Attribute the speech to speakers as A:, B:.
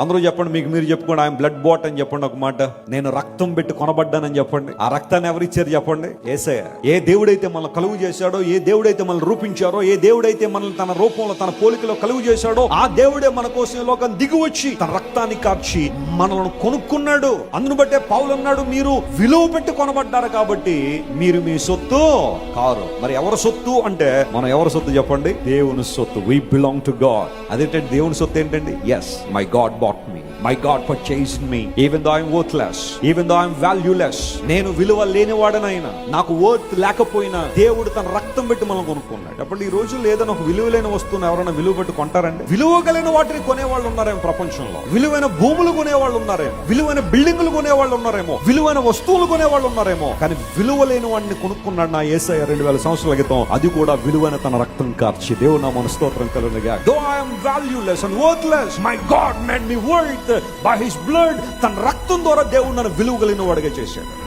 A: అందరూ చెప్పండి, మీకు మీరు చెప్పుకోండి, ఆయన బ్లడ్ బాట్ అని చెప్పండి. ఒక మాట, నేను రక్తం పెట్టి కొనబడ్డానని చెప్పండి. ఆ రక్తాన్ని ఎవరిచ్చారు చెప్పండి? యేసయ్య. ఏ దేవుడైతే మనల్ని కలుగు చేశాడో, ఏ దేవుడైతే మనల్ని రూపించారో, ఏ దేవుడైతే మనల్ని తన రూపంలో తన పోలికలో కలుగు చేశాడో, ఆ దేవుడే మన కోసం ఈ లోకం దిగి వచ్చి తన రక్తాన్ని కార్చి మనల్ని కొనుక్కున్నాడు. అందును బట్టే పౌలు అన్నాడు, మీరు విలువ పెట్టి కొనబడ్డారు కాబట్టి మీరు మీ సొత్తు కారు. మరి ఎవరి సొత్తు అంటే, మనం ఎవరి సొత్తు చెప్పండి? దేవుని సొత్తు. We belong to God. అదేంటంటే దేవుని సొత్తు ఏంటండి? Yes, my God bought me. My God purchased me. Even though I'm worthless, even though I'm valueless, నేను విలువ లేనివాడనైనా, నాకు వర్త్ లేకపోయినా దేవుడు తన రక్తం పెట్టి మనం కొనుక్కున్నాడు. అప్పుడు ఈ రోజుల్లో ఏదైనా ఒక విలువ లేని వస్తువును ఎవరైనా విలువ పెట్టి కొంటారండి? విలువ కలిగిన వాటిని కొనేవాళ్ళు ఉన్నారేమో ప్రపంచంలో. విలువైన భూములు కొనేవాళ్ళు ఉన్నారేమో, విలువైన బిల్డింగులు కొనేవాళ్ళు ఉన్నారేమో, విలువైన వస్తువులు కొనేవాళ్ళు ఉన్నారేమో. కానీ విలువ లేని వాడిని కొనుక్కున్నాడు నా యేసయ్య 2000 సంవత్సరాల క్రితం. అది కూడా విలువైన తన రక్తం కార్చి. దేవుడు నామమున స్తోత్రం కలుగునుగాక. Though I am valueless and worthless, my God made me worth by his blood. తన రక్తం ద్వారా దేవుడు నన్ను విలువ కలిగిన వాడిగా చేశాడు.